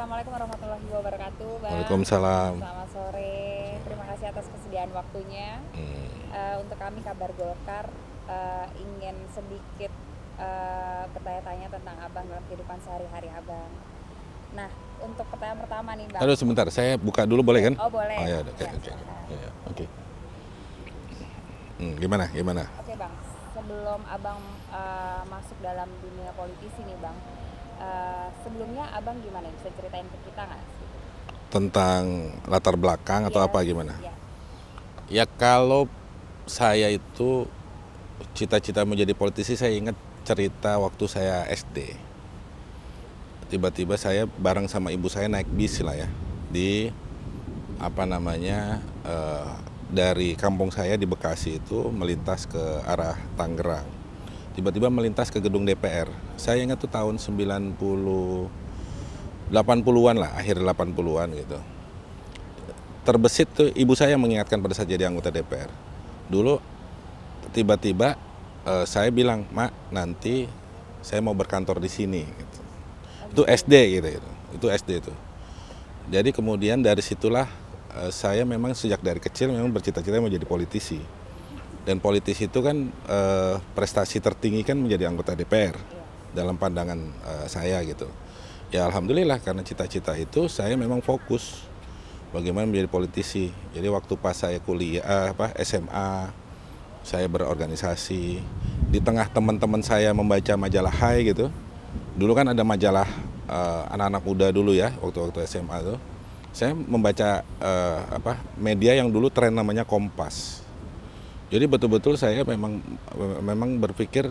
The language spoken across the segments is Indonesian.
Assalamualaikum warahmatullahi wabarakatuh, Bang. Waalaikumsalam. Selamat sore. Terima kasih atas kesediaan waktunya. Untuk kami Kabar Golkar ingin sedikit bertanya-tanya tentang Abang dalam kehidupan sehari-hari Abang. Nah, untuk pertanyaan pertama nih, Bang. Aduh sebentar, saya buka dulu boleh kan? Oh, boleh. Oh ya, oke, Ya, oke. silakan. Ya, oke. Gimana? Oke, Bang. Sebelum Abang masuk dalam dunia politisi nih, Bang. Sebelumnya Abang gimana? Bisa ceritain ke kita nggak? Tentang latar belakang atau Iya, apa gimana? iya. Ya kalau saya itu cita-cita menjadi politisi, saya ingat cerita waktu saya SD. Tiba-tiba saya bareng sama ibu saya naik bis lah ya, di dari kampung saya di Bekasi itu melintas ke arah Tangerang. Tiba-tiba melintas ke gedung DPR. Saya ingat tuh tahun 80-an lah, akhir 80-an gitu. Terbesit tuh ibu saya mengingatkan pada saat jadi anggota DPR. Dulu tiba-tiba saya bilang, "Mak, nanti saya mau berkantor di sini." Gitu. Itu SD gitu. Itu SD itu. Jadi kemudian dari situlah saya memang sejak dari kecil memang bercita-cita mau jadi politisi. Dan politisi itu kan prestasi tertinggi kan menjadi anggota DPR dalam pandangan saya gitu. Ya alhamdulillah karena cita-cita itu saya memang fokus bagaimana menjadi politisi. Jadi waktu pas saya kuliah SMA, saya berorganisasi. Di tengah teman-teman saya membaca majalah Hai gitu. Dulu kan ada majalah anak-anak muda dulu ya, waktu SMA tuh. Saya membaca media yang dulu tren namanya Kompas. Jadi betul-betul saya memang berpikir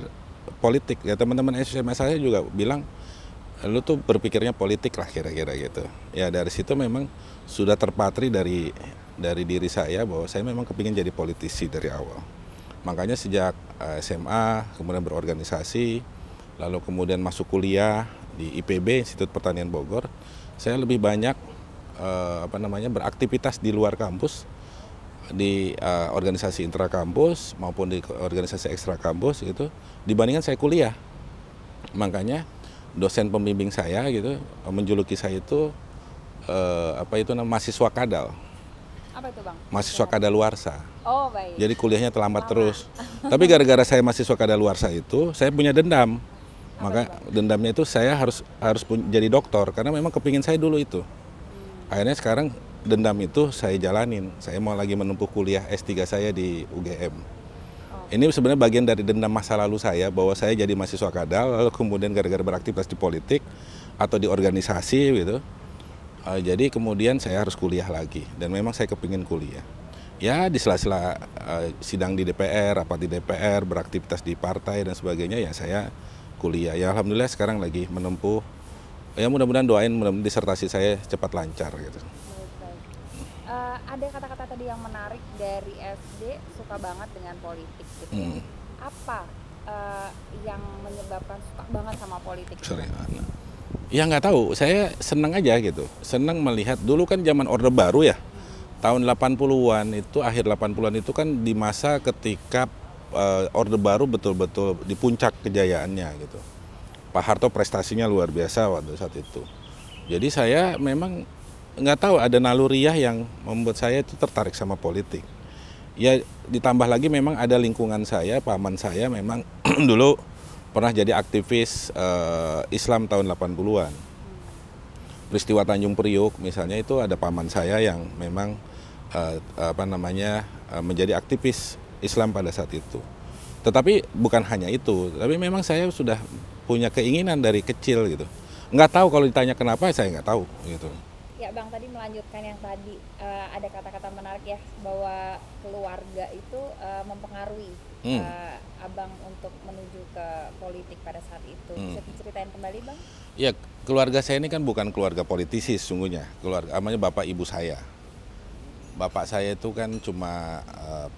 politik. Ya teman-teman SMA saya juga bilang, lu tuh berpikirnya politik lah kira-kira gitu. Ya dari situ memang sudah terpatri dari diri saya bahwa saya memang kepingin jadi politisi dari awal. Makanya sejak SMA kemudian berorganisasi, lalu kemudian masuk kuliah di IPB Institut Pertanian Bogor, saya lebih banyak beraktivitas di luar kampus, di organisasi intrakampus maupun di organisasi ekstra kampus gitu dibandingkan saya kuliah. Makanya dosen pembimbing saya gitu menjuluki saya itu mahasiswa kadal. Apa itu, Bang? Mahasiswa kadaluarsa. Oh, baik. Jadi kuliahnya terlambat terus. Tapi gara-gara saya mahasiswa kadaluarsa itu, saya punya dendam. Maka dendamnya itu saya harus jadi dokter karena memang kepingin saya dulu itu. Akhirnya sekarang dendam itu saya jalanin. Saya mau lagi menempuh kuliah S3 saya di UGM. Ini sebenarnya bagian dari dendam masa lalu saya bahwa saya jadi mahasiswa kadal lalu kemudian gara-gara beraktivitas di politik atau di organisasi gitu. Jadi kemudian saya harus kuliah lagi dan memang saya kepingin kuliah. Ya di sela-sela sidang di DPR, rapat di DPR, beraktivitas di partai dan sebagainya ya saya kuliah. Ya alhamdulillah sekarang lagi menempuh. Ya mudah-mudahan doain mudah-mudahan disertasi saya cepat lancar gitu. Baik. Ada kata-kata tadi yang menarik dari SD suka banget dengan politik gitu. Apa yang menyebabkan suka banget sama politik? Sorry. Ya nggak tahu, saya senang aja gitu. Senang melihat dulu kan zaman Orde Baru ya. Tahun 80-an itu, akhir 80-an itu kan di masa ketika Orde Baru betul-betul di puncak kejayaannya gitu. Pak Harto prestasinya luar biasa waktu saat itu. Jadi saya memang nggak tahu ada naluriah yang membuat saya itu tertarik sama politik. Ya ditambah lagi memang ada lingkungan saya, paman saya memang dulu pernah jadi aktivis Islam tahun 80-an. Peristiwa Tanjung Priuk misalnya itu ada paman saya yang memang menjadi aktivis Islam pada saat itu. Tetapi bukan hanya itu, tapi memang saya sudah punya keinginan dari kecil gitu. Nggak tahu kalau ditanya kenapa, saya nggak tahu gitu. Ya, Bang, tadi melanjutkan yang tadi ada kata-kata menarik ya bahwa keluarga itu mempengaruhi Abang untuk menuju ke politik pada saat itu. Bisa diceritain kembali, Bang? Ya, keluarga saya ini kan bukan keluarga politisi sesungguhnya. Keluarga namanya bapak ibu saya. Bapak saya itu kan cuma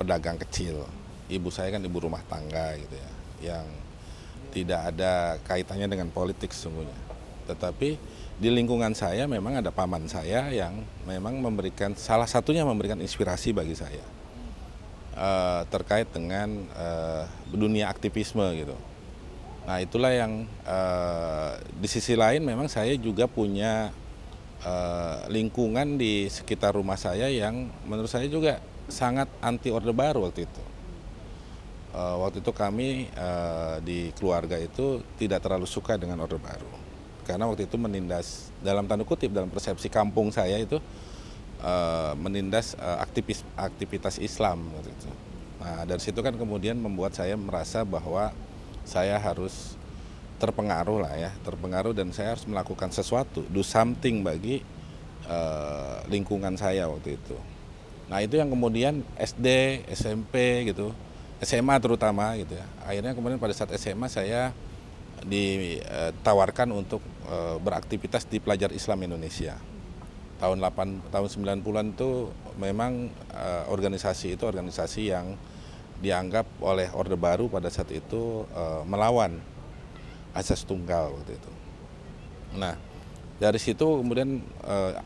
pedagang kecil. Ibu saya kan ibu rumah tangga gitu ya, yang tidak ada kaitannya dengan politik sesungguhnya. Tetapi di lingkungan saya memang ada paman saya yang memang salah satunya memberikan inspirasi bagi saya terkait dengan dunia aktivisme gitu. Nah itulah yang di sisi lain memang saya juga punya lingkungan di sekitar rumah saya yang menurut saya juga sangat anti Orde Baru waktu itu. Waktu itu kami di keluarga itu tidak terlalu suka dengan Orde Baru. Karena waktu itu menindas, dalam tanda kutip, dalam persepsi kampung saya itu, menindas aktivitas Islam waktu itu. Nah, dari situ kan kemudian membuat saya merasa bahwa saya harus terpengaruh lah ya, terpengaruh dan saya harus melakukan sesuatu, do something bagi lingkungan saya waktu itu. Nah, itu yang kemudian SD, SMP gitu, SMA terutama gitu ya. Akhirnya kemudian pada saat SMA saya ditawarkan untuk beraktivitas di Pelajar Islam Indonesia. Tahun 90-an itu memang organisasi itu organisasi yang dianggap oleh Orde Baru pada saat itu melawan asas tunggal waktu itu. Nah, dari situ kemudian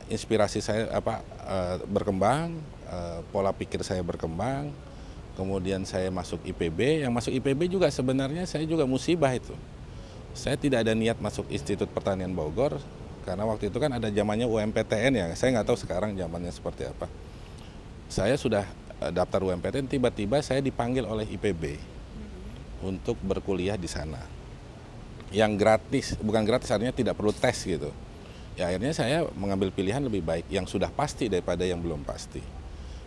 inspirasi saya berkembang, pola pikir saya berkembang. Kemudian saya masuk IPB, yang masuk IPB juga sebenarnya saya juga musibah itu. Saya tidak ada niat masuk Institut Pertanian Bogor, karena waktu itu kan ada zamannya UMPTN ya, saya nggak tahu sekarang zamannya seperti apa. Saya sudah daftar UMPTN, tiba-tiba saya dipanggil oleh IPB untuk berkuliah di sana. Yang gratis, bukan gratis, artinya tidak perlu tes gitu. Ya akhirnya saya mengambil pilihan lebih baik yang sudah pasti daripada yang belum pasti.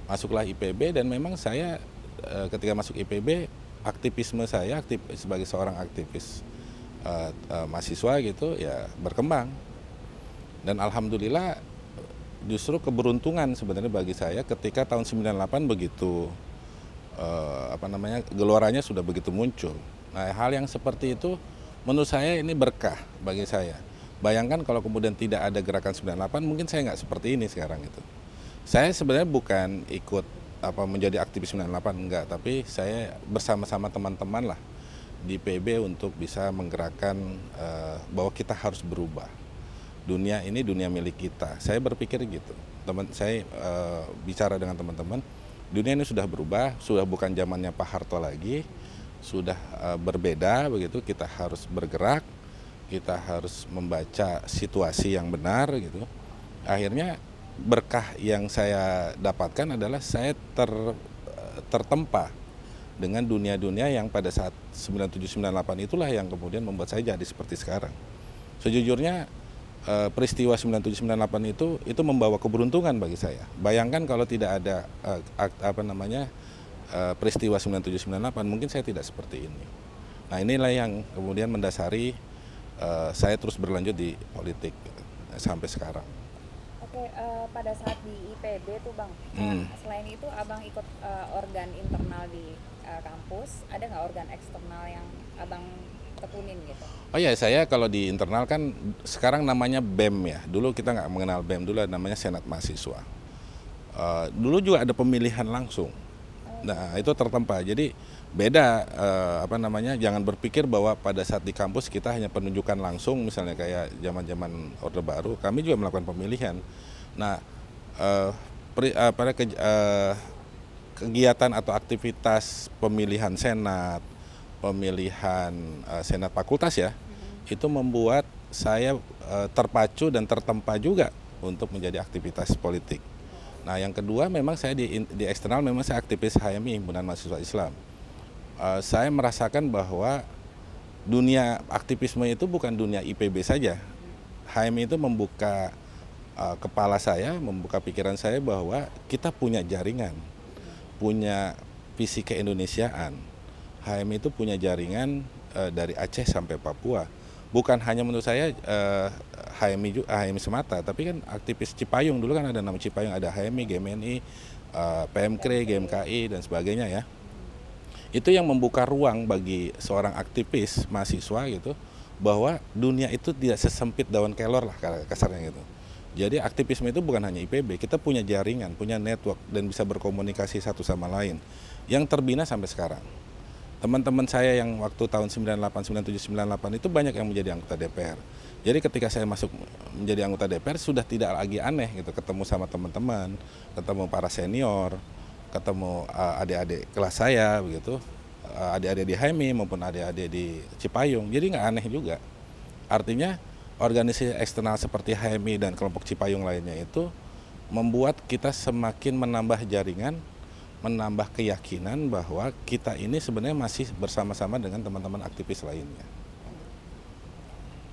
Masuklah IPB dan memang saya ketika masuk IPB, aktivisme saya sebagai seorang aktivis mahasiswa gitu ya berkembang. Dan alhamdulillah justru keberuntungan sebenarnya bagi saya ketika tahun 98 begitu gelorannya sudah begitu muncul. Nah, hal yang seperti itu menurut saya ini berkah bagi saya. Bayangkan kalau kemudian tidak ada gerakan 98 mungkin saya nggak seperti ini sekarang itu. Saya sebenarnya bukan ikut menjadi aktivis 98 enggak, tapi saya bersama-sama teman-teman lah di PB untuk bisa menggerakkan bahwa kita harus berubah. Dunia ini dunia milik kita. Saya berpikir gitu. Saya bicara dengan teman-teman, dunia ini sudah berubah, sudah bukan zamannya Pak Harto lagi, sudah berbeda begitu. Kita harus bergerak, kita harus membaca situasi yang benar gitu. Akhirnya berkah yang saya dapatkan adalah saya tertempa dengan dunia-dunia yang pada saat 97-98 itulah yang kemudian membuat saya jadi seperti sekarang. Sejujurnya peristiwa 97-98 itu membawa keberuntungan bagi saya. Bayangkan kalau tidak ada peristiwa 97-98 mungkin saya tidak seperti ini. Nah, inilah yang kemudian mendasari saya terus berlanjut di politik sampai sekarang. Oke, pada saat di IPB tuh Bang, selain itu Abang ikut organ internal di kampus, ada nggak organ eksternal yang Abang tekunin gitu? Oh ya, saya kalau di internal kan sekarang namanya BEM ya, dulu kita nggak mengenal BEM, dulu namanya Senat Mahasiswa. Dulu juga ada pemilihan langsung, nah itu tertempa, jadi beda jangan berpikir bahwa pada saat di kampus kita hanya penunjukan langsung misalnya kayak zaman-zaman Orde Baru, kami juga melakukan pemilihan. Nah, kegiatan atau aktivitas pemilihan senat, pemilihan senat fakultas ya, itu membuat saya terpacu dan tertempa juga untuk menjadi aktivitas politik. Nah, yang kedua memang saya di eksternal memang saya aktivis HMI, Himpunan Mahasiswa Islam. Saya merasakan bahwa dunia aktivisme itu bukan dunia IPB saja. HMI itu membuka kepala saya, membuka pikiran saya bahwa kita punya jaringan, punya visi keindonesiaan. HMI itu punya jaringan dari Aceh sampai Papua. Bukan hanya menurut saya HMI semata, tapi kan aktivis Cipayung, dulu kan ada nama Cipayung, ada HMI, GMNI, PMKRI, GMKI, dan sebagainya ya. Itu yang membuka ruang bagi seorang aktivis mahasiswa gitu, bahwa dunia itu tidak sesempit daun kelor lah kasarnya gitu. Jadi aktivisme itu bukan hanya IPB, kita punya jaringan, punya network, dan bisa berkomunikasi satu sama lain, yang terbina sampai sekarang. Teman-teman saya yang waktu tahun 98, 97, 98 itu banyak yang menjadi anggota DPR. Jadi ketika saya masuk menjadi anggota DPR sudah tidak lagi aneh gitu, ketemu sama teman-teman, ketemu para senior, ketemu adik-adik kelas saya begitu, adik-adik di HMI maupun adik-adik di Cipayung, jadi nggak aneh juga. Artinya organisasi eksternal seperti HMI dan kelompok Cipayung lainnya itu membuat kita semakin menambah jaringan, menambah keyakinan bahwa kita ini sebenarnya masih bersama-sama dengan teman-teman aktivis lainnya.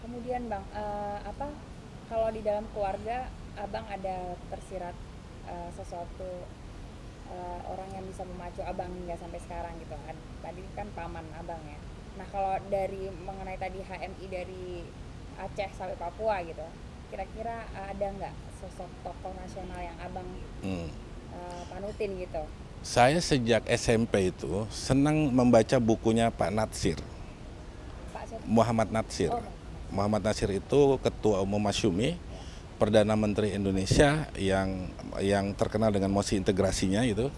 Kemudian Bang, kalau di dalam keluarga Abang ada tersirat sesuatu orang yang bisa memacu Abang hingga sampai sekarang gitu? Tadi kan paman Abang ya. Nah kalau dari mengenai tadi HMI dari Aceh sampai Papua gitu, kira-kira ada nggak sosok tokoh nasional yang Abang panutin gitu? Saya sejak SMP itu senang membaca bukunya Pak Natsir. Muhammad Natsir. Muhammad Natsir itu Ketua Umum Masyumi, Perdana Menteri Indonesia yang terkenal dengan mosi integrasinya itu.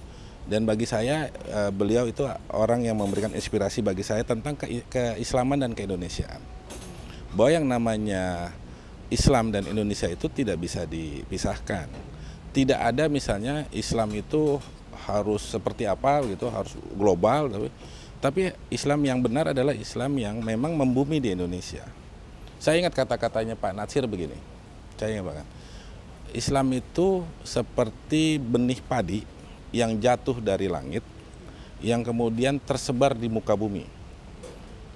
Dan bagi saya beliau itu orang yang memberikan inspirasi bagi saya tentang keislaman dan keindonesiaan. Bahwa yang namanya Islam dan Indonesia itu tidak bisa dipisahkan. Tidak ada misalnya Islam itu harus seperti apa gitu, harus global, tapi Islam yang benar adalah Islam yang memang membumi di Indonesia. Saya ingat kata-katanya Pak Natsir begini, saya ingat banget. Islam itu seperti benih padi yang jatuh dari langit, yang kemudian tersebar di muka bumi.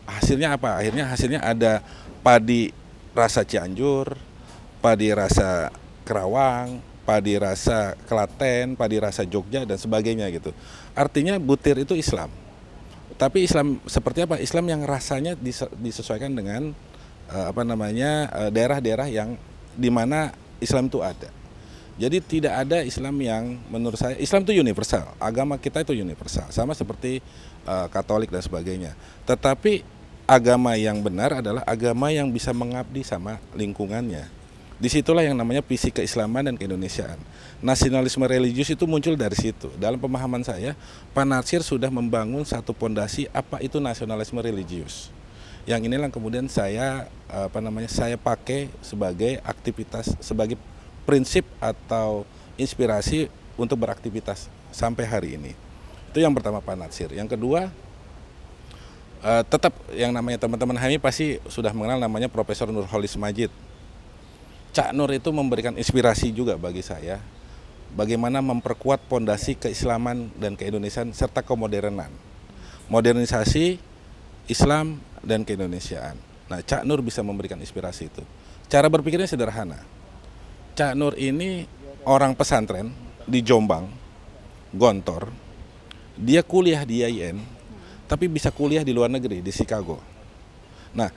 Hasilnya apa? Hasilnya ada padi rasa Cianjur, padi rasa Kerawang, padi rasa Klaten, padi rasa Jogja dan sebagainya gitu. Artinya butir itu Islam. Tapi Islam seperti apa? Islam yang rasanya disesuaikan dengan daerah-daerah yang di mana Islam itu ada. Jadi tidak ada Islam yang menurut saya, Islam itu universal, agama kita itu universal, sama seperti Katolik dan sebagainya. Tetapi agama yang benar adalah agama yang bisa mengabdi sama lingkungannya. Disitulah yang namanya visi keislaman dan keindonesiaan. Nasionalisme religius itu muncul dari situ. Dalam pemahaman saya, Pak Natsir sudah membangun satu pondasi apa itu nasionalisme religius. Yang inilah kemudian saya pakai sebagai aktivitas, sebagai prinsip atau inspirasi untuk beraktivitas sampai hari ini. Itu yang pertama Pak Natsir. Yang kedua, tetap yang namanya teman-teman HMI pasti sudah mengenal namanya Profesor Nurholis Majid. Cak Nur itu memberikan inspirasi juga bagi saya bagaimana memperkuat pondasi keislaman dan keindonesiaan serta kemodernan. Modernisasi Islam dan keindonesiaan. Nah, Cak Nur bisa memberikan inspirasi itu. Cara berpikirnya sederhana. Cak Nur ini orang pesantren di Jombang, Gontor. Dia kuliah di IAIN, tapi bisa kuliah di luar negeri, di Chicago. Nah,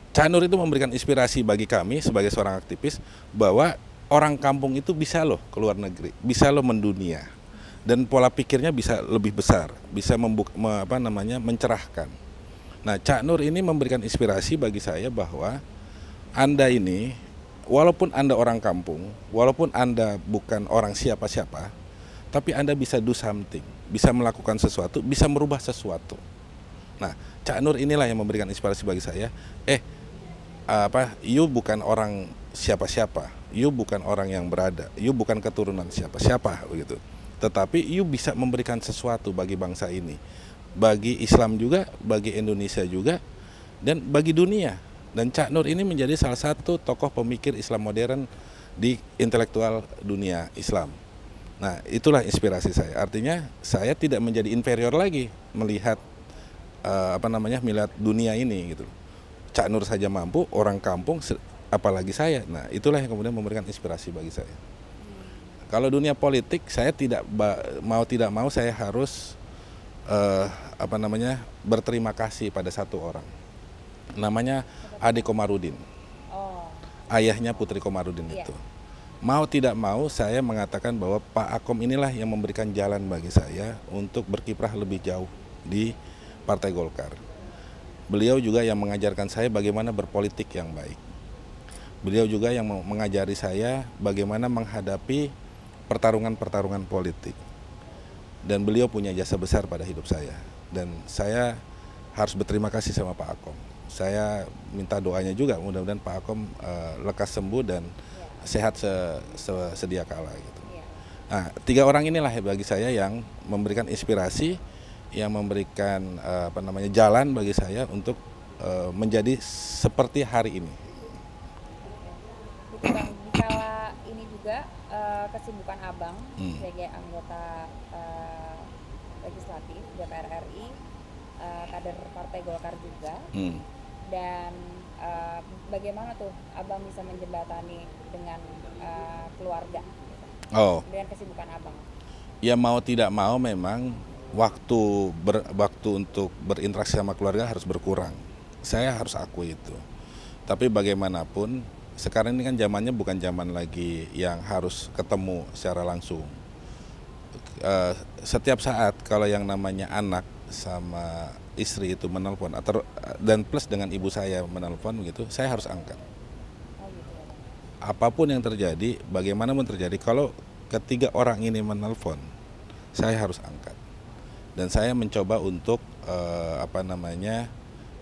Cak Nur itu memberikan inspirasi bagi kami sebagai seorang aktivis bahwa orang kampung itu bisa loh ke luar negeri, bisa loh mendunia. Dan pola pikirnya bisa lebih besar, bisa mencerahkan. Nah, Cak Nur ini memberikan inspirasi bagi saya bahwa Anda ini, walaupun Anda orang kampung, walaupun Anda bukan orang siapa-siapa, tapi Anda bisa do something, bisa melakukan sesuatu, bisa merubah sesuatu. Nah, Cak Nur inilah yang memberikan inspirasi bagi saya. You bukan orang siapa-siapa, you bukan orang yang berada, you bukan keturunan siapa-siapa begitu. Tetapi you bisa memberikan sesuatu bagi bangsa ini, bagi Islam juga, bagi Indonesia juga, dan bagi dunia. Dan Cak Nur ini menjadi salah satu tokoh pemikir Islam modern di intelektual dunia Islam. Nah, itulah inspirasi saya. Artinya saya tidak menjadi inferior lagi melihat melihat dunia ini gitu. Cak Nur saja mampu, orang kampung apalagi saya. Nah, itulah yang kemudian memberikan inspirasi bagi saya. Kalau dunia politik, saya tidak mau saya harus berterima kasih pada satu orang. Namanya Ade Komarudin. Ayahnya Putri Komarudin itu. Mau tidak mau saya mengatakan bahwa Pak Akom inilah yang memberikan jalan bagi saya untuk berkiprah lebih jauh di Partai Golkar. Beliau juga yang mengajarkan saya bagaimana berpolitik yang baik. Beliau juga yang mengajari saya bagaimana menghadapi pertarungan-pertarungan politik. Dan beliau punya jasa besar pada hidup saya. Dan saya harus berterima kasih sama Pak Akom. Saya minta doanya juga, mudah-mudahan Pak Akom lekas sembuh dan sehat sedia kala gitu. Nah, 3 orang inilah bagi saya yang memberikan inspirasi, yang memberikan jalan bagi saya untuk menjadi seperti hari ini. juga kesibukan abang sebagai anggota legislatif DPR RI, kader Partai Golkar juga, dan bagaimana tuh abang bisa menjembatani dengan keluarga, dengan kesibukan abang? Ya mau tidak mau memang waktu untuk berinteraksi sama keluarga harus berkurang. Saya harus akui itu. Tapi bagaimanapun sekarang ini kan zamannya bukan zaman lagi yang harus ketemu secara langsung. Setiap saat kalau yang namanya anak sama istri itu menelpon dan plus dengan ibu saya menelpon gitu, saya harus angkat. Apapun yang terjadi, bagaimanapun terjadi, kalau ketiga orang ini menelpon, saya harus angkat. Dan saya mencoba untuk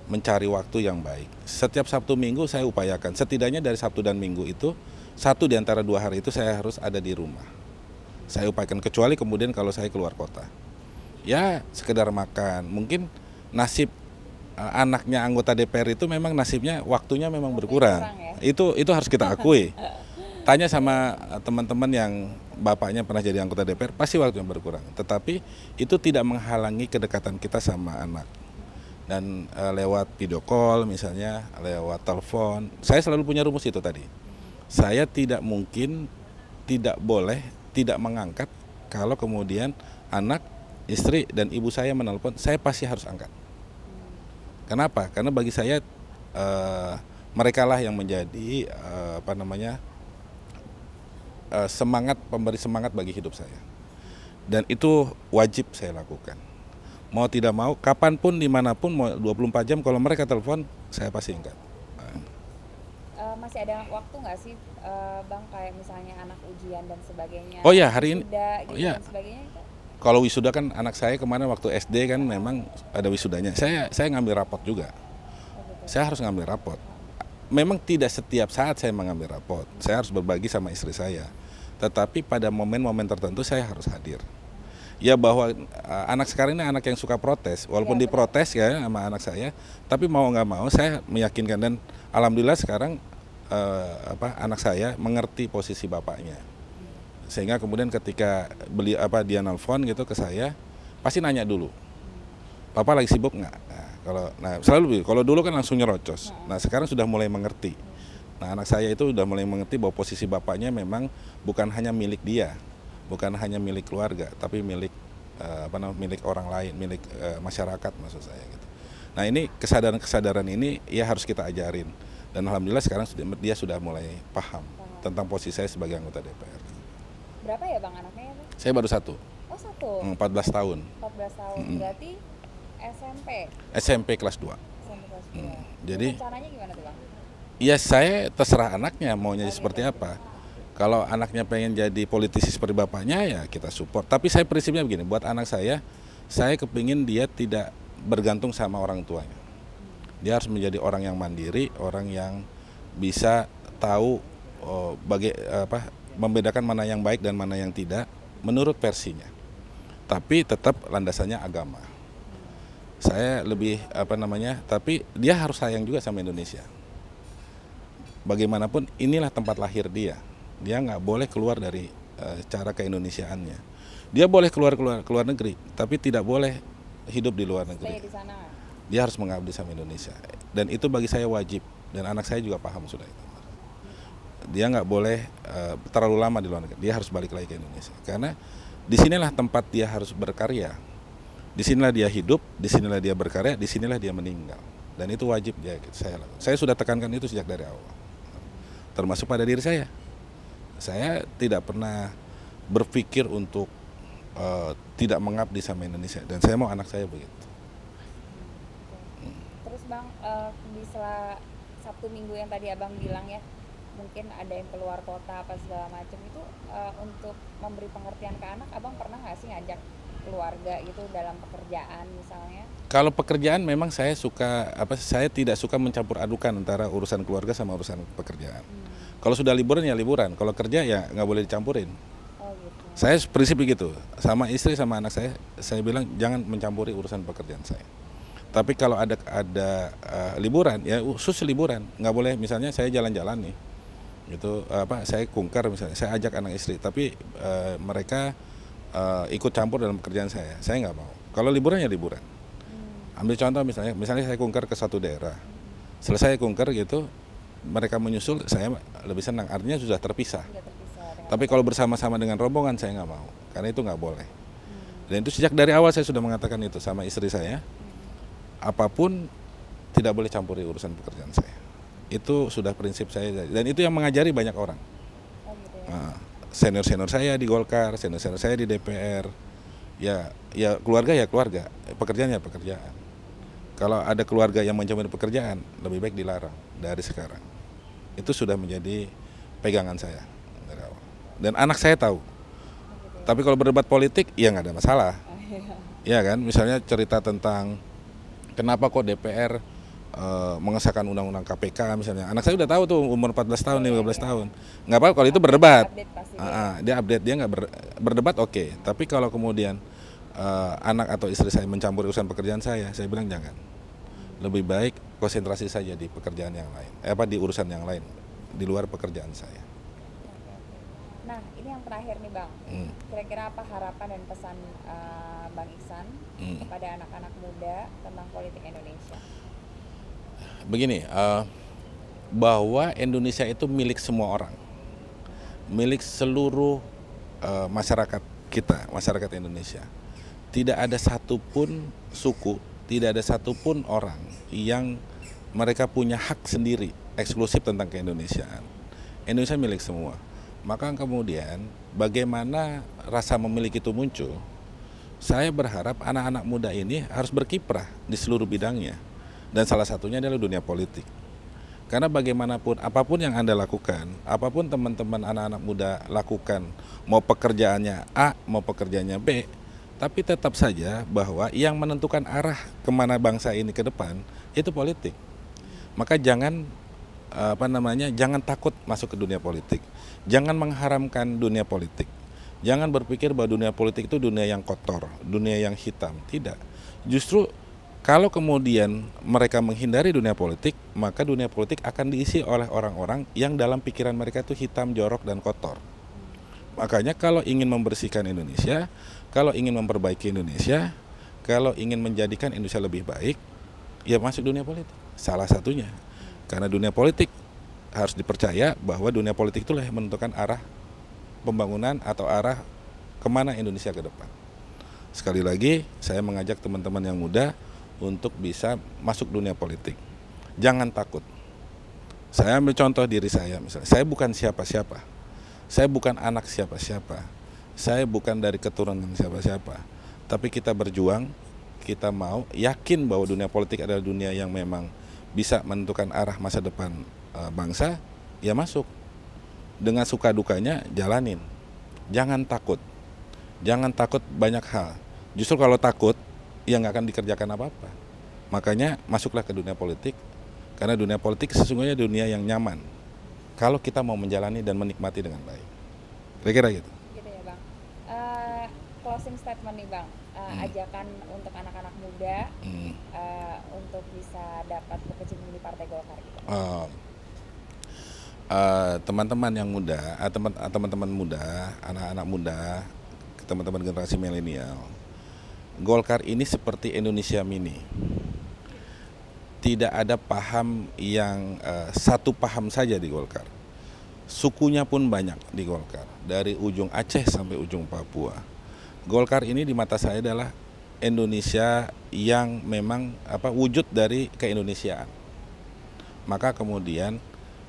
mencari waktu yang baik. Setiap Sabtu Minggu saya upayakan, setidaknya dari Sabtu dan Minggu itu, satu di antara 2 hari itu saya harus ada di rumah. Saya upayakan, kecuali kemudian kalau saya keluar kota. Ya sekedar makan, mungkin nasib anaknya anggota DPR itu memang nasibnya waktunya memang berkurang. Ya? Itu harus kita akui. Tanya sama teman-teman yang bapaknya pernah jadi anggota DPR, pasti waktunya berkurang. Tetapi itu tidak menghalangi kedekatan kita sama anak. Dan lewat video call misalnya, lewat telepon, saya selalu punya rumus itu tadi. Saya tidak mungkin, tidak boleh, tidak mengangkat kalau kemudian anak, istri, dan ibu saya menelpon, saya pasti harus angkat. Kenapa? Karena bagi saya merekalah yang menjadi pemberi semangat bagi hidup saya. Dan itu wajib saya lakukan. Mau tidak mau, kapanpun, dimanapun, mau 24 jam, kalau mereka telepon, saya pasti angkat. Masih ada waktu nggak sih, Bang, kayak misalnya anak ujian dan sebagainya? Oh ya, hari ini. Dan sebagainya itu? Kalau wisuda kan anak saya kemarin waktu SD kan memang ada wisudanya. Saya ngambil rapot juga. Saya harus ngambil rapot. Memang tidak setiap saat saya mengambil rapot. Saya harus berbagi sama istri saya. Tetapi pada momen-momen tertentu saya harus hadir. Ya bahwa anak sekarang ini anak yang suka protes, walaupun diprotes ya sama anak saya, tapi mau nggak mau saya meyakinkan, dan alhamdulillah sekarang anak saya mengerti posisi bapaknya, sehingga kemudian ketika dia nelfon gitu ke saya, pasti nanya dulu, papa lagi sibuk nggak? Selalu kalau dulu kan langsung nyerocos, nah sekarang sudah mulai mengerti. Nah anak saya itu sudah mulai mengerti bahwa posisi bapaknya memang bukan hanya milik dia, bukan hanya milik keluarga, tapi milik milik orang lain, milik masyarakat maksud saya gitu. Nah ini kesadaran ini ya harus kita ajarin, dan alhamdulillah sekarang dia sudah mulai paham tentang posisi saya sebagai anggota DPR. Berapa ya Bang anaknya? Saya baru 1. Oh 1? 14 tahun. 14 tahun, berarti SMP? SMP kelas 2. SMP kelas 2. Jadi rencananya gimana tuh Bang? Ya saya terserah anaknya maunya seperti apa. Kalau anaknya pengen jadi politisi seperti bapaknya ya kita support. Tapi saya prinsipnya begini, buat anak saya kepingin dia tidak bergantung sama orang tuanya. Dia harus menjadi orang yang mandiri, orang yang bisa tahu membedakan mana yang baik dan mana yang tidak menurut versinya. Tapi tetap landasannya agama. Saya lebih tapi dia harus sayang juga sama Indonesia. Bagaimanapun inilah tempat lahir dia. Dia nggak boleh keluar dari cara keindonesiaannya. Dia boleh keluar negeri, tapi tidak boleh hidup di luar negeri. Stay di sana. Dia harus mengabdi sama Indonesia, dan itu bagi saya wajib, dan anak saya juga paham sudah itu. Dia nggak boleh terlalu lama di luar negeri. Dia harus balik lagi ke Indonesia, karena disinilah tempat dia harus berkarya. Disinilah dia hidup, disinilah dia berkarya, disinilah dia meninggal, dan itu wajib dia. Saya sudah tekankan itu sejak dari awal, termasuk pada diri saya. Saya tidak pernah berpikir untuk tidak mengabdi sama Indonesia, dan saya mau anak saya begitu. Terus Bang, di sela Sabtu Minggu yang tadi Abang bilang ya, mungkin ada yang keluar kota apa segala macam itu, untuk memberi pengertian ke anak, Abang pernah nggak sih ngajak keluarga itu dalam pekerjaan misalnya? Kalau pekerjaan memang saya tidak suka mencampur adukan antara urusan keluarga sama urusan pekerjaan. Kalau sudah liburan ya liburan, kalau kerja ya nggak boleh dicampurin. Oh gitu. Saya prinsip begitu, sama istri sama anak saya bilang jangan mencampuri urusan pekerjaan saya. Tapi kalau ada liburan ya khusus liburan, nggak boleh. Misalnya saya jalan-jalan nih, Gitu saya kungkar misalnya, saya ajak anak istri, tapi mereka ikut campur dalam pekerjaan saya nggak mau. Kalau liburan ya liburan. Ambil contoh misalnya saya kungkar ke satu daerah, selesai kungkar gitu, mereka menyusul, saya lebih senang, artinya sudah terpisah. Tapi kalau bersama-sama dengan rombongan saya nggak mau, karena itu nggak boleh. Dan itu sejak dari awal saya sudah mengatakan itu sama istri saya, apapun tidak boleh campuri urusan pekerjaan saya. Itu sudah prinsip saya, dan itu yang mengajari banyak orang. Senior-senior saya di Golkar, senior-senior saya di DPR, ya keluarga ya keluarga, pekerjaan ya pekerjaan. Kalau ada keluarga yang mencemari pekerjaan, lebih baik dilarang dari sekarang. Itu sudah menjadi pegangan saya dari awal. Dan anak saya tahu. Tapi kalau berdebat politik, ya nggak ada masalah. Ya kan, misalnya cerita tentang kenapa kok DPR mengesahkan undang-undang KPK misalnya. Anak saya udah tahu tuh umur 14 tahun, 15 tahun. Nggak apa-apa kalau itu berdebat. Dia update, dia nggak berdebat oke. Tapi kalau kemudian anak atau istri saya mencampuri urusan pekerjaan saya bilang jangan. Lebih baik konsentrasi saja di pekerjaan yang lain. Di urusan yang lain, di luar pekerjaan saya. Nah, ini yang terakhir nih Bang. Kira-kira apa harapan dan pesan Bang Iksan kepada anak-anak muda tentang politik Indonesia? Begini, bahwa Indonesia itu milik semua orang, milik seluruh masyarakat kita, masyarakat Indonesia. Tidak ada satupun suku, tidak ada satupun orang yang mereka punya hak sendiri, eksklusif tentang keindonesiaan. Indonesia milik semua. Maka kemudian bagaimana rasa memiliki itu muncul, saya berharap anak-anak muda ini harus berkiprah di seluruh bidangnya. Dan salah satunya adalah dunia politik. Karena bagaimanapun, apapun yang Anda lakukan, apapun teman-teman anak-anak muda lakukan, mau pekerjaannya A, mau pekerjaannya B, tapi tetap saja bahwa yang menentukan arah kemana bangsa ini ke depan, itu politik. Maka jangan jangan takut masuk ke dunia politik. Jangan mengharamkan dunia politik. Jangan berpikir bahwa dunia politik itu dunia yang kotor, dunia yang hitam. Tidak. Justru kalau kemudian mereka menghindari dunia politik, maka dunia politik akan diisi oleh orang-orang yang dalam pikiran mereka itu hitam, jorok, dan kotor. Makanya kalau ingin membersihkan Indonesia, kalau ingin memperbaiki Indonesia, kalau ingin menjadikan Indonesia lebih baik, ya masuk dunia politik. Salah satunya. Karena dunia politik harus dipercaya bahwa dunia politik itulah yang menentukan arah pembangunan atau arah kemana Indonesia ke depan. Sekali lagi, saya mengajak teman-teman yang muda untuk bisa masuk dunia politik. Jangan takut. Saya ambil contoh diri saya misalnya. Saya bukan siapa-siapa. Saya bukan anak siapa-siapa. Saya bukan dari keturunan siapa-siapa. Tapi kita berjuang, kita mau yakin bahwa dunia politik adalah dunia yang memang bisa menentukan arah masa depan bangsa, ya masuk. Dengan suka dukanya jalanin. Jangan takut. Jangan takut banyak hal. Justru kalau takut, ya nggak akan dikerjakan apa-apa. Makanya masuklah ke dunia politik, karena dunia politik sesungguhnya dunia yang nyaman kalau kita mau menjalani dan menikmati dengan baik. Kira-kira gitu. Gitu ya Bang. Closing statement nih Bang, ajakan untuk anak-anak muda untuk bisa dapat berkecimpung di Partai Golkar gitu. Teman-teman yang muda, teman-teman muda, anak-anak muda, teman-teman generasi milenial, Golkar ini seperti Indonesia Mini. Tidak ada paham yang satu paham saja di Golkar. Sukunya pun banyak di Golkar, dari ujung Aceh sampai ujung Papua. Golkar ini di mata saya adalah Indonesia yang memang wujud dari keindonesiaan. Maka kemudian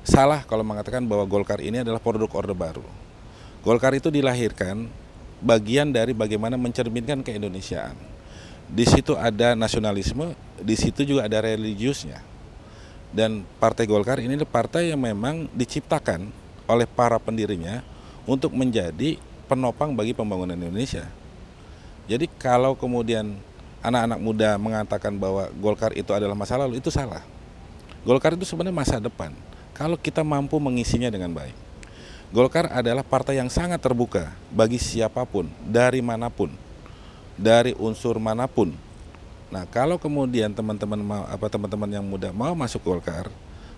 salah kalau mengatakan bahwa Golkar ini adalah produk Orde Baru. Golkar itu dilahirkan bagian dari bagaimana mencerminkan keindonesiaan. Di situ ada nasionalisme, di situ juga ada religiusnya. Dan Partai Golkar ini adalah partai yang memang diciptakan oleh para pendirinya untuk menjadi penopang bagi pembangunan Indonesia. Jadi kalau kemudian anak-anak muda mengatakan bahwa Golkar itu adalah masa lalu, itu salah. Golkar itu sebenarnya masa depan, kalau kita mampu mengisinya dengan baik. Golkar adalah partai yang sangat terbuka bagi siapapun, dari manapun, dari unsur manapun. Nah, kalau kemudian teman-teman yang muda mau masuk Golkar,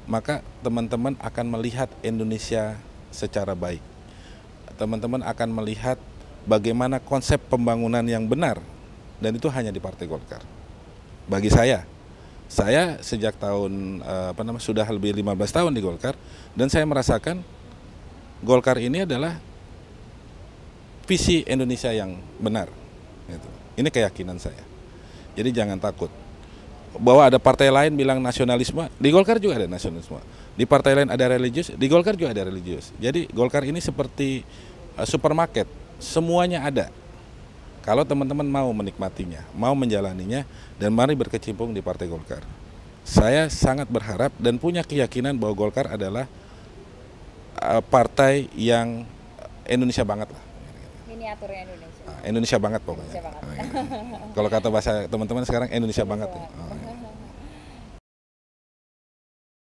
maka teman-teman akan melihat Indonesia secara baik. Teman-teman akan melihat bagaimana konsep pembangunan yang benar, dan itu hanya di Partai Golkar. Bagi saya sejak tahun sudah lebih 15 tahun di Golkar, dan saya merasakan Golkar ini adalah visi Indonesia yang benar. Gitu. Ini keyakinan saya. Jadi jangan takut. Bahwa ada partai lain bilang nasionalisme, di Golkar juga ada nasionalisme. Di partai lain ada religius, di Golkar juga ada religius. Jadi Golkar ini seperti supermarket, semuanya ada. Kalau teman-teman mau menikmatinya, mau menjalaninya, dan mari berkecimpung di Partai Golkar. Saya sangat berharap dan punya keyakinan bahwa Golkar adalah partai yang Indonesia banget lah. Miniaturnya Indonesia. Indonesia banget pokoknya. Indonesia banget. Kalau kata bahasa teman-teman sekarang Indonesia banget. Ya.